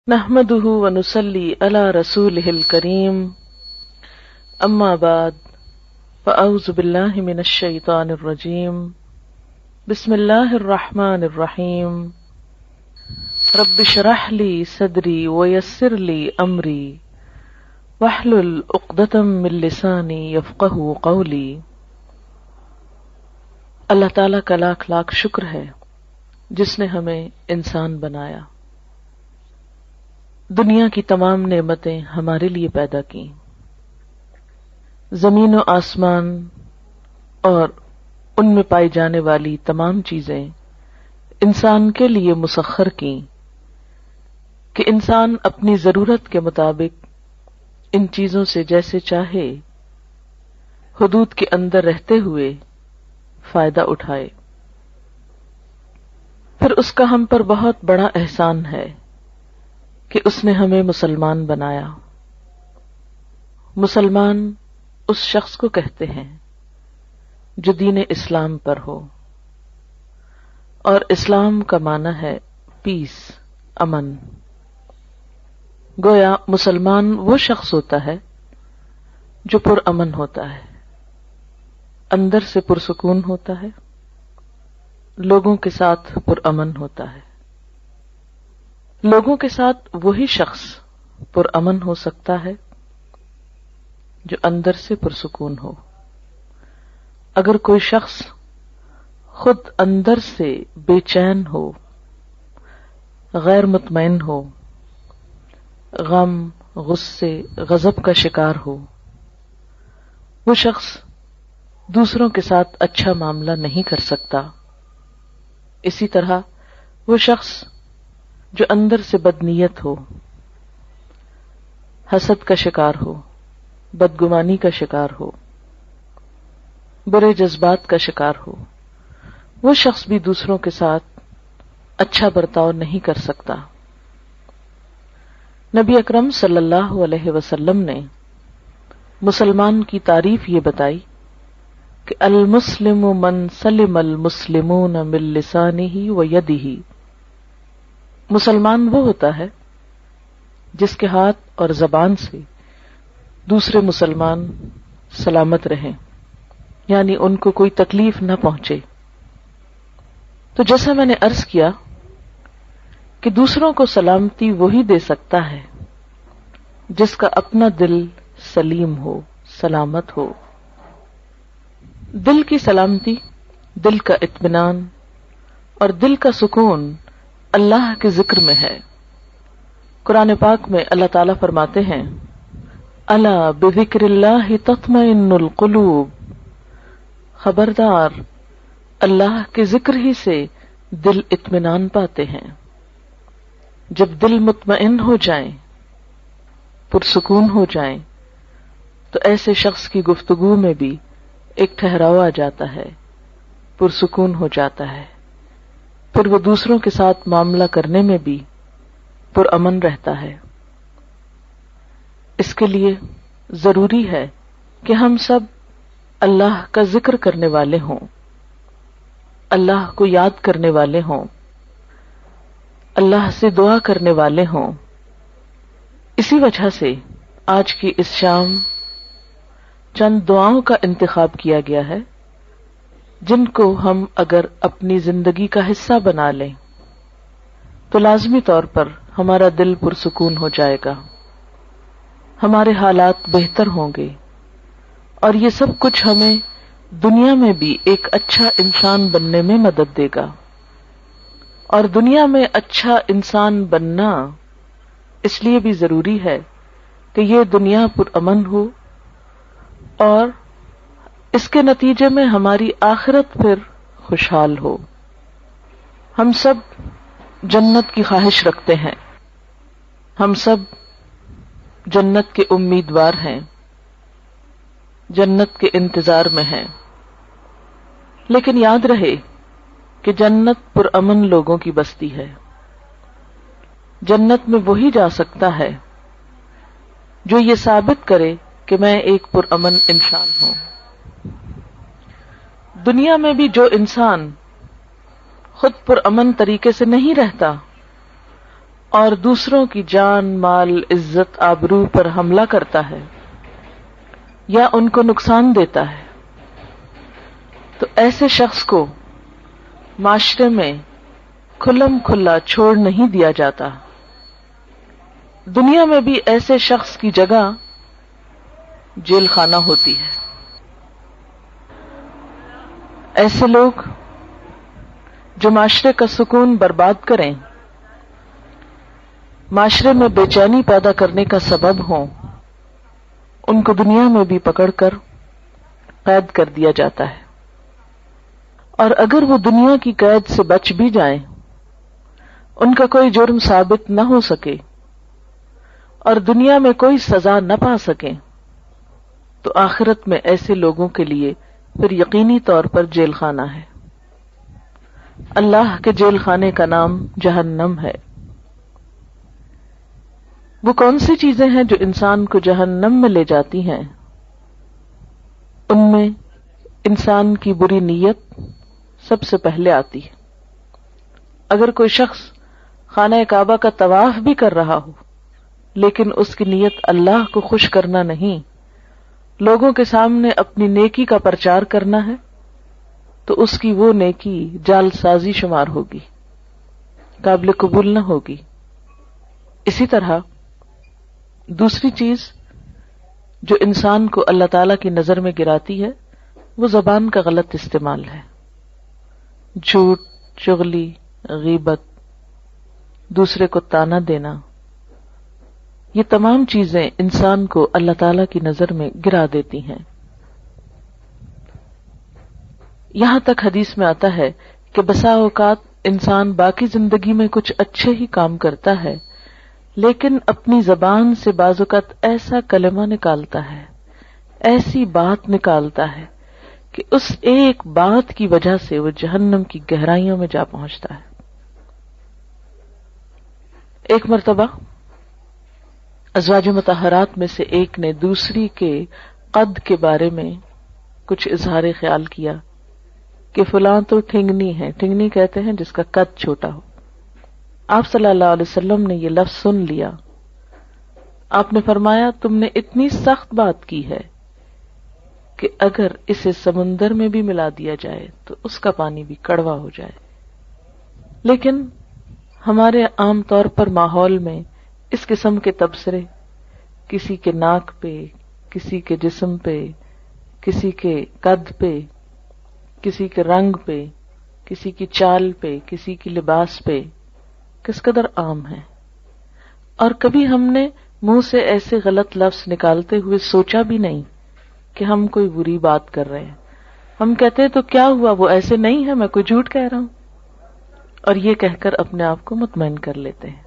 نحمده ونصلي على رسوله الكريم اما بعد فاعوذ بالله من الشيطان الرجيم بسم الله الرحمن الرحيم رب اشرح لي صدري ويسر لي امري واحلل عقدة من لساني يفقهوا قولي۔ اللہ تعالیٰ کا لاکھ لاکھ شکر ہے جس نے ہمیں انسان بنایا، دنیا کی تمام نعمتیں ہمارے لیے پیدا کی، زمین و آسمان اور ان میں پائی جانے والی تمام چیزیں انسان کے لیے مسخر کی کہ انسان اپنی ضرورت کے مطابق ان چیزوں سے جیسے چاہے حدود کے اندر رہتے ہوئے فائدہ اٹھائے۔ پھر اس کا ہم پر بہت بڑا احسان ہے کہ اس نے ہمیں مسلمان بنایا۔ مسلمان اس شخص کو کہتے ہیں جو دین اسلام پر ہو، اور اسلام کا معنی ہے پیس، امن۔ گویا مسلمان وہ شخص ہوتا ہے جو پرامن ہوتا ہے، اندر سے پرسکون ہوتا ہے، لوگوں کے ساتھ پرامن ہوتا ہے۔ لوگوں کے ساتھ وہی شخص پرامن ہو سکتا ہے جو اندر سے پرسکون ہو۔ اگر کوئی شخص خود اندر سے بے چین ہو، غیر مطمئن ہو، غم، غصے، غضب کا شکار ہو، وہ شخص دوسروں کے ساتھ اچھا معاملہ نہیں کر سکتا۔ اسی طرح وہ شخص جو اندر سے بدنیت ہو، حسد کا شکار ہو، بدگمانی کا شکار ہو، برے جذبات کا شکار ہو، وہ شخص بھی دوسروں کے ساتھ اچھا برتاؤ نہیں کر سکتا۔ نبی اکرم صلی اللہ علیہ وسلم نے مسلمان کی تعریف یہ بتائی کہ المسلم من سلم المسلمون من لسانہ ویدہ۔ مسلمان وہ ہوتا ہے جس کے ہاتھ اور زبان سے دوسرے مسلمان سلامت رہیں، یعنی ان کو کوئی تکلیف نہ پہنچے۔ تو جیسا میں نے عرض کیا کہ دوسروں کو سلامتی وہی دے سکتا ہے جس کا اپنا دل سلیم ہو، سلامت ہو۔ دل کی سلامتی، دل کا اطمینان اور دل کا سکون اللہ کے ذکر میں ہے۔ قرآن پاک میں اللہ تعالیٰ فرماتے ہیں الا بذکر اللہ تطمئن القلوب، خبردار اللہ کے ذکر ہی سے دل اطمینان پاتے ہیں۔ جب دل مطمئن ہو جائیں، پرسکون ہو جائیں، تو ایسے شخص کی گفتگو میں بھی ایک ٹھہراؤ آ جاتا ہے، پرسکون ہو جاتا ہے، پھر وہ دوسروں کے ساتھ معاملہ کرنے میں بھی پرامن رہتا ہے۔ اس کے لیے ضروری ہے کہ ہم سب اللہ کا ذکر کرنے والے ہوں، اللہ کو یاد کرنے والے ہوں، اللہ سے دعا کرنے والے ہوں۔ اسی وجہ سے آج کی اس شام چند دعاؤں کا انتخاب کیا گیا ہے جن کو ہم اگر اپنی زندگی کا حصہ بنا لیں تو لازمی طور پر ہمارا دل پرسکون ہو جائے گا، ہمارے حالات بہتر ہوں گے، اور یہ سب کچھ ہمیں دنیا میں بھی ایک اچھا انسان بننے میں مدد دے گا۔ اور دنیا میں اچھا انسان بننا اس لیے بھی ضروری ہے کہ یہ دنیا پرامن ہو، اور اس کے نتیجے میں ہماری آخرت پھر خوشحال ہو۔ ہم سب جنت کی خواہش رکھتے ہیں، ہم سب جنت کے امیدوار ہیں، جنت کے انتظار میں ہیں، لیکن یاد رہے کہ جنت پرامن لوگوں کی بستی ہے۔ جنت میں وہی جا سکتا ہے جو یہ ثابت کرے کہ میں ایک پرامن انسان ہوں۔ دنیا میں بھی جو انسان خود پرامن طریقے سے نہیں رہتا، اور دوسروں کی جان، مال، عزت، آبرو پر حملہ کرتا ہے یا ان کو نقصان دیتا ہے، تو ایسے شخص کو معاشرے میں کھلم کھلا چھوڑ نہیں دیا جاتا۔ دنیا میں بھی ایسے شخص کی جگہ جیل خانہ ہوتی ہے۔ ایسے لوگ جو معاشرے کا سکون برباد کریں، معاشرے میں بے چینی پیدا کرنے کا سبب ہوں، ان کو دنیا میں بھی پکڑ کر قید کر دیا جاتا ہے، اور اگر وہ دنیا کی قید سے بچ بھی جائیں، ان کا کوئی جرم ثابت نہ ہو سکے اور دنیا میں کوئی سزا نہ پا سکیں، تو آخرت میں ایسے لوگوں کے لیے پھر یقینی طور پر جیل خانہ ہے۔ اللہ کے جیل خانے کا نام جہنم ہے۔ وہ کون سی چیزیں ہیں جو انسان کو جہنم میں لے جاتی ہیں؟ ان میں انسان کی بری نیت سب سے پہلے آتی ہے۔ اگر کوئی شخص خانہ کعبہ کا طواف بھی کر رہا ہو لیکن اس کی نیت اللہ کو خوش کرنا نہیں، لوگوں کے سامنے اپنی نیکی کا پرچار کرنا ہے، تو اس کی وہ نیکی جعل سازی شمار ہوگی، قابل قبول نہ ہوگی۔ اسی طرح دوسری چیز جو انسان کو اللہ تعالی کی نظر میں گراتی ہے، وہ زبان کا غلط استعمال ہے۔ جھوٹ، چغلی، غیبت، دوسرے کو طعنہ دینا، یہ تمام چیزیں انسان کو اللہ تعالی کی نظر میں گرا دیتی ہیں۔ یہاں تک حدیث میں آتا ہے کہ بسا اوقات انسان باقی زندگی میں کچھ اچھے ہی کام کرتا ہے، لیکن اپنی زبان سے بعض اوقات ایسا کلمہ نکالتا ہے، ایسی بات نکالتا ہے کہ اس ایک بات کی وجہ سے وہ جہنم کی گہرائیوں میں جا پہنچتا ہے۔ ایک مرتبہ ازواج مطہرات میں سے ایک نے دوسری کے قد کے بارے میں کچھ اظہار خیال کیا کہ فلاں تو ٹھنگنی ہے، ٹھنگنی کہتے ہیں جس کا قد چھوٹا ہو۔ آپ صلی اللہ علیہ وسلم نے یہ لفظ سن لیا۔ آپ نے فرمایا تم نے اتنی سخت بات کی ہے کہ اگر اسے سمندر میں بھی ملا دیا جائے تو اس کا پانی بھی کڑوا ہو جائے۔ لیکن ہمارے عام طور پر ماحول میں اس قسم کے تبصرے کسی کے ناک پہ، کسی کے جسم پہ، کسی کے قد پہ، کسی کے رنگ پہ، کسی کی چال پہ، کسی کی لباس پہ کس قدر عام ہے، اور کبھی ہم نے منہ سے ایسے غلط لفظ نکالتے ہوئے سوچا بھی نہیں کہ ہم کوئی بری بات کر رہے ہیں۔ ہم کہتے ہیں تو کیا ہوا، وہ ایسے نہیں ہے، میں کوئی جھوٹ کہہ رہا ہوں، اور یہ کہہ کر اپنے آپ کو مطمئن کر لیتے ہیں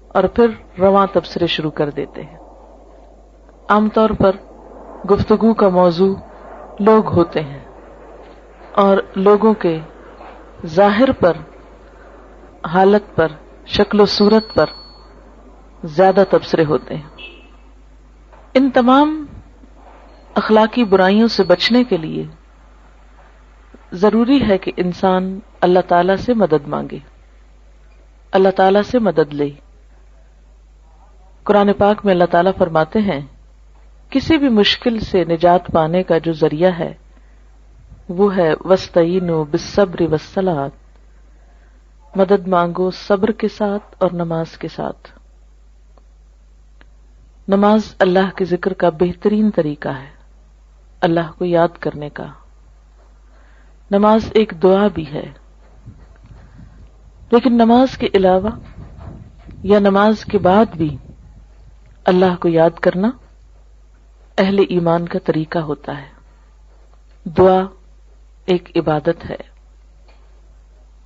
اور پھر رواں تبصرے شروع کر دیتے ہیں۔ عام طور پر گفتگو کا موضوع لوگ ہوتے ہیں اور لوگوں کے ظاہر پر، حالت پر، شکل و صورت پر زیادہ تبصرے ہوتے ہیں۔ ان تمام اخلاقی برائیوں سے بچنے کے لیے ضروری ہے کہ انسان اللہ تعالیٰ سے مدد مانگے، اللہ تعالیٰ سے مدد لے۔ قرآن پاک میں اللہ تعالیٰ فرماتے ہیں کسی بھی مشکل سے نجات پانے کا جو ذریعہ ہے وہ ہے وَاسْتَعِینُوا بِالصَّبْرِ وَالصَّلَاةِ، مدد مانگو صبر کے ساتھ اور نماز کے ساتھ۔ نماز اللہ کے ذکر کا بہترین طریقہ ہے، اللہ کو یاد کرنے کا۔ نماز ایک دعا بھی ہے، لیکن نماز کے علاوہ یا نماز کے بعد بھی اللہ کو یاد کرنا اہل ایمان کا طریقہ ہوتا ہے۔ دعا ایک عبادت ہے،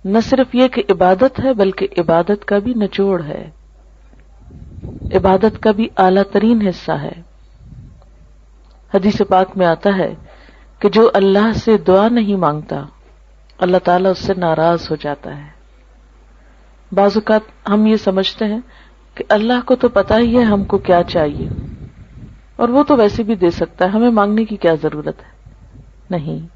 نہ صرف یہ کہ عبادت ہے بلکہ عبادت کا بھی نچوڑ ہے، عبادت کا بھی اعلیٰ ترین حصہ ہے۔ حدیث پاک میں آتا ہے کہ جو اللہ سے دعا نہیں مانگتا اللہ تعالیٰ اس سے ناراض ہو جاتا ہے۔ بعض اوقات ہم یہ سمجھتے ہیں کہ اللہ کو تو پتہ ہی ہے ہم کو کیا چاہیے اور وہ تو ویسے بھی دے سکتا ہے، ہمیں مانگنے کی کیا ضرورت ہے۔ نہیں،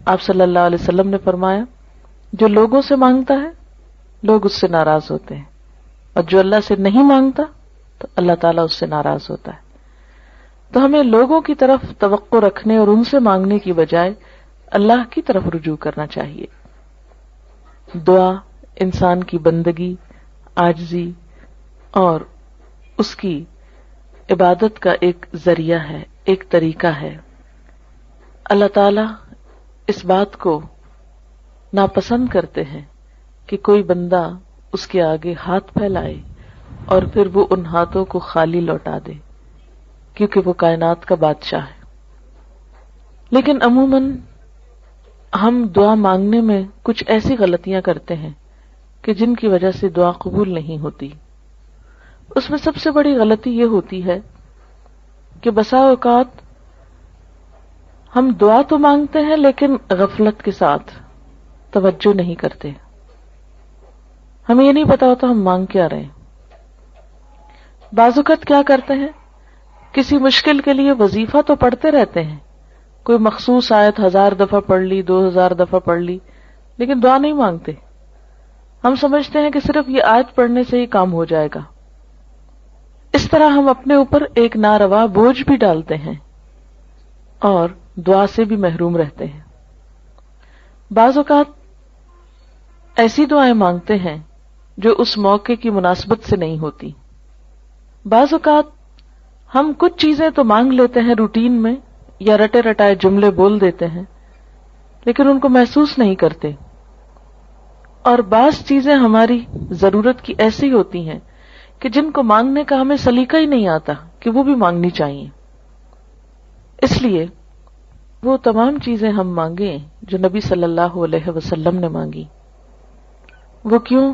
آپ صلی اللہ علیہ وسلم نے فرمایا جو لوگوں سے مانگتا ہے لوگ اس سے ناراض ہوتے ہیں، اور جو اللہ سے نہیں مانگتا تو اللہ تعالیٰ اس سے ناراض ہوتا ہے. تو ہمیں لوگوں کی طرف توقع رکھنے اور ان سے مانگنے کی بجائے اللہ کی طرف رجوع کرنا چاہیے. دعا انسان کی بندگی، عاجزی اور اس کی عبادت کا ایک ذریعہ ہے، ایک طریقہ ہے. اللہ تعالیٰ اس بات کو ناپسند کرتے ہیں کہ کوئی بندہ اس کے آگے ہاتھ پھیلائے اور پھر وہ ان ہاتھوں کو خالی لوٹا دے، کیونکہ وہ کائنات کا بادشاہ ہے. لیکن عموماً ہم دعا مانگنے میں کچھ ایسی غلطیاں کرتے ہیں کہ جن کی وجہ سے دعا قبول نہیں ہوتی. اس میں سب سے بڑی غلطی یہ ہوتی ہے کہ بسا اوقات ہم دعا تو مانگتے ہیں لیکن غفلت کے ساتھ، توجہ نہیں کرتے. ہمیں یہ نہیں پتا ہوتا ہم مانگ کیا رہے ہیں. بعض اوقات کیا کرتے ہیں، کسی مشکل کے لیے وظیفہ تو پڑھتے رہتے ہیں، کوئی مخصوص آیت 1000 دفعہ پڑھ لی، 2000 دفعہ پڑھ لی، لیکن دعا نہیں مانگتے. ہم سمجھتے ہیں کہ صرف یہ آیت پڑھنے سے ہی کام ہو جائے گا. اس طرح ہم اپنے اوپر ایک ناروا بوجھ بھی ڈالتے ہیں اور دعا سے بھی محروم رہتے ہیں. بعض اوقات ایسی دعائیں مانگتے ہیں جو اس موقع کی مناسبت سے نہیں ہوتی. بعض اوقات ہم کچھ چیزیں تو مانگ لیتے ہیں روٹین میں یا رٹے رٹائے جملے بول دیتے ہیں لیکن ان کو محسوس نہیں کرتے. اور بعض چیزیں ہماری ضرورت کی ایسی ہوتی ہیں کہ جن کو مانگنے کا ہمیں سلیقہ ہی نہیں آتا کہ وہ بھی مانگنی چاہیے. اس لیے وہ تمام چیزیں ہم مانگیں جو نبی صلی اللہ علیہ وسلم نے مانگی. وہ کیوں،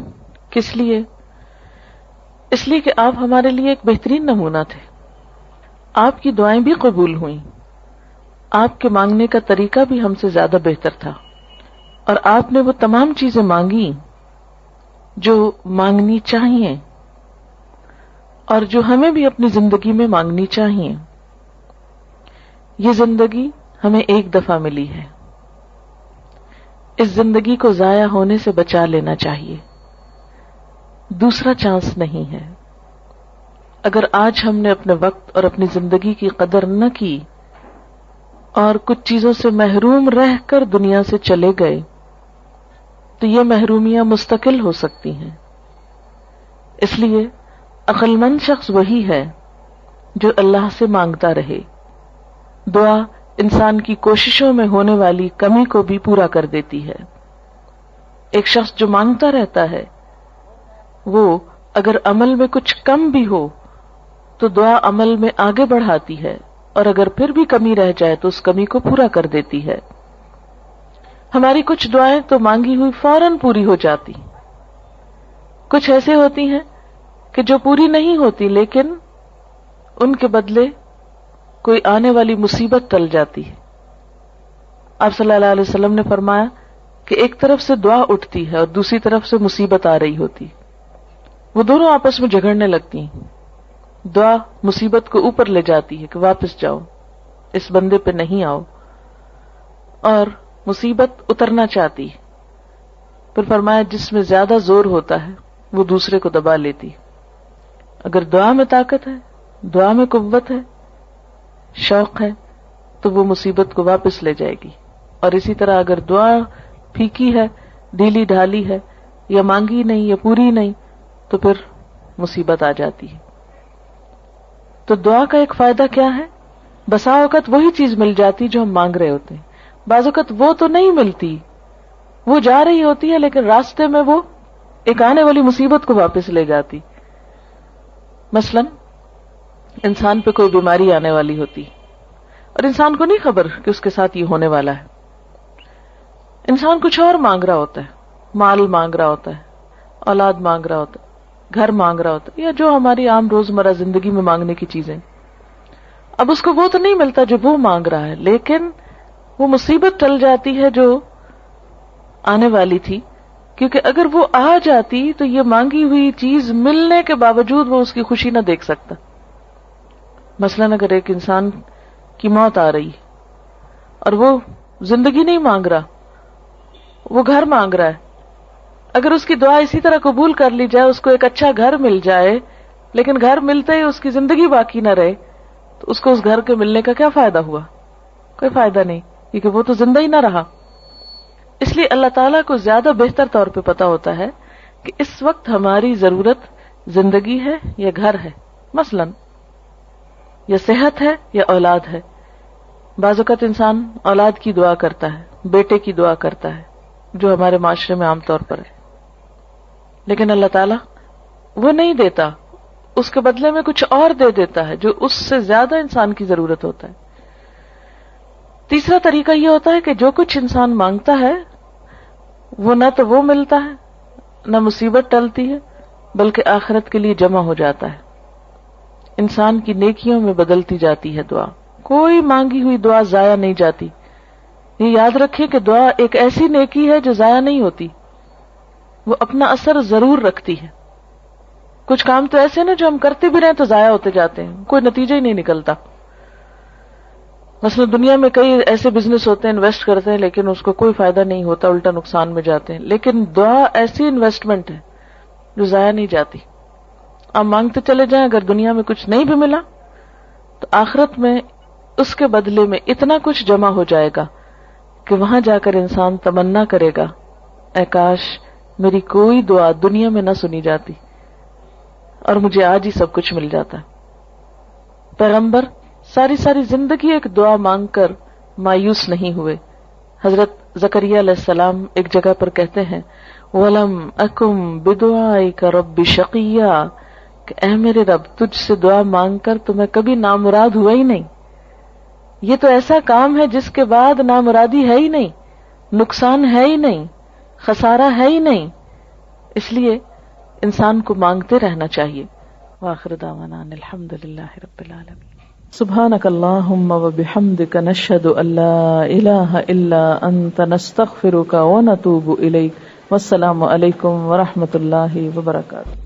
کس لیے؟ اس لیے کہ آپ ہمارے لیے ایک بہترین نمونہ تھے. آپ کی دعائیں بھی قبول ہوئیں، آپ کے مانگنے کا طریقہ بھی ہم سے زیادہ بہتر تھا، اور آپ نے وہ تمام چیزیں مانگی جو مانگنی چاہیے اور جو ہمیں بھی اپنی زندگی میں مانگنی چاہیے. یہ زندگی ہمیں ایک دفعہ ملی ہے، اس زندگی کو ضائع ہونے سے بچا لینا چاہیے. دوسرا چانس نہیں ہے. اگر آج ہم نے اپنے وقت اور اپنی زندگی کی قدر نہ کی اور کچھ چیزوں سے محروم رہ کر دنیا سے چلے گئے تو یہ محرومیاں مستقل ہو سکتی ہیں. اس لیے عقل مند شخص وہی ہے جو اللہ سے مانگتا رہے. دعا انسان کی کوششوں میں ہونے والی کمی کو بھی پورا کر دیتی ہے. ایک شخص جو مانگتا رہتا ہے وہ اگر عمل میں کچھ کم بھی ہو تو دعا عمل میں آگے بڑھاتی ہے، اور اگر پھر بھی کمی رہ جائے تو اس کمی کو پورا کر دیتی ہے. ہماری کچھ دعائیں تو مانگی ہوئی فوراً پوری ہو جاتی، کچھ ایسے ہوتی ہیں کہ جو پوری نہیں ہوتی لیکن ان کے بدلے کوئی آنے والی مصیبت ٹل جاتی ہے. آپ صلی اللہ علیہ وسلم نے فرمایا کہ ایک طرف سے دعا اٹھتی ہے اور دوسری طرف سے مصیبت آ رہی ہوتی، وہ دونوں آپس میں جھگڑنے لگتی ہیں. دعا مصیبت کو اوپر لے جاتی ہے کہ واپس جاؤ، اس بندے پہ نہیں آؤ، اور مصیبت اترنا چاہتی. پھر فرمایا جس میں زیادہ زور ہوتا ہے وہ دوسرے کو دبا لیتی. اگر دعا میں طاقت ہے، دعا میں قوت ہے، شوق ہے تو وہ مصیبت کو واپس لے جائے گی. اور اسی طرح اگر دعا پھیکی ہے، ڈھیلی ڈھالی ہے، یا مانگی نہیں یا پوری نہیں تو پھر مصیبت آ جاتی ہے. تو دعا کا ایک فائدہ کیا ہے؟ بسا اوقات وہی چیز مل جاتی جو ہم مانگ رہے ہوتے ہیں. بعض اوقات وہ تو نہیں ملتی، وہ جا رہی ہوتی ہے لیکن راستے میں وہ ایک آنے والی مصیبت کو واپس لے جاتی. مثلا انسان پہ کوئی بیماری آنے والی ہوتی اور انسان کو نہیں خبر کہ اس کے ساتھ یہ ہونے والا ہے. انسان کچھ اور مانگ رہا ہوتا ہے، مال مانگ رہا ہوتا ہے، اولاد مانگ رہا ہوتا ہے، گھر مانگ رہا ہوتا ہے، یا جو ہماری عام روزمرہ زندگی میں مانگنے کی چیزیں. اب اس کو وہ تو نہیں ملتا جو وہ مانگ رہا ہے، لیکن وہ مصیبت ٹل جاتی ہے جو آنے والی تھی، کیونکہ اگر وہ آ جاتی تو یہ مانگی ہوئی چیز ملنے کے باوجود وہ اس کی خوشی نہ دیکھ سکتا. مثلا اگر ایک انسان کی موت آ رہی اور وہ زندگی نہیں مانگ رہا، وہ گھر مانگ رہا ہے، اگر اس کی دعا اسی طرح قبول کر لی جائے، اس کو ایک اچھا گھر مل جائے، لیکن گھر ملتے ہی اس کی زندگی باقی نہ رہے، تو اس کو اس گھر کے ملنے کا کیا فائدہ ہوا؟ کوئی فائدہ نہیں، کیونکہ وہ تو زندہ ہی نہ رہا۔ اس لیے اللہ تعالیٰ کو زیادہ بہتر طور پہ پتا ہوتا ہے کہ اس وقت ہماری ضرورت زندگی ہے یا گھر ہے، مثلاً یا صحت ہے یا اولاد ہے۔ بعض اوقات انسان اولاد کی دعا کرتا ہے، بیٹے کی دعا کرتا ہے، جو ہمارے معاشرے میں عام طور پر ہے، لیکن اللہ تعالیٰ وہ نہیں دیتا، اس کے بدلے میں کچھ اور دے دیتا ہے جو اس سے زیادہ انسان کی ضرورت ہوتا ہے۔ تیسرا طریقہ یہ ہوتا ہے کہ جو کچھ انسان مانگتا ہے وہ نہ تو وہ ملتا ہے، نہ مصیبت ٹلتی ہے، بلکہ آخرت کے لیے جمع ہو جاتا ہے، انسان کی نیکیوں میں بدلتی جاتی ہے دعا۔ کوئی مانگی ہوئی دعا ضائع نہیں جاتی۔ یہ یاد رکھیں کہ دعا ایک ایسی نیکی ہے جو ضائع نہیں ہوتی، وہ اپنا اثر ضرور رکھتی ہے۔ کچھ کام تو ایسے نا جو ہم کرتے بھی رہیں تو ضائع ہوتے جاتے ہیں، کوئی نتیجہ ہی نہیں نکلتا۔ مثلا دنیا میں کئی ایسے بزنس ہوتے ہیں، انویسٹ کرتے ہیں لیکن اس کو کوئی فائدہ نہیں ہوتا، الٹا نقصان میں جاتے ہیں، لیکن دعا ایسی انویسٹمنٹ ہے جو ضائع نہیں جاتی۔ آپ مانگتے چلے جائیں، اگر دنیا میں کچھ نہیں بھی ملا تو آخرت میں اس کے بدلے میں اتنا کچھ جمع ہو جائے گا کہ وہاں جا کر انسان تمنا کرے گا، اے کاش میری کوئی دعا دنیا میں نہ سنی جاتی اور مجھے آج ہی سب کچھ مل جاتا۔ پیغمبر ساری زندگی ایک دعا مانگ کر مایوس نہیں ہوئے۔ حضرت زکریا علیہ السلام ایک جگہ پر کہتے ہیں وَلَمْ أَكُمْ بِدُعَائِكَ رَبِّ شَقِيًّا، کہ اے میرے رب تجھ سے دعا مانگ کر تو میں کبھی نامراد ہوا ہی نہیں۔ یہ تو ایسا کام ہے جس کے بعد نامرادی ہے ہی نہیں، نقصان ہے ہی نہیں، خسارہ ہے ہی نہیں، اس لیے انسان کو مانگتے رہنا چاہیے۔ وآخر دعوانا ان الحمد للہ رب العالمین۔ سبحانک اللہم وبحمدک نشہد ان لا الہ الا انت نستغفرک ونتوب الیک۔ والسلام علیکم ورحمۃ اللہ وبرکاتہ۔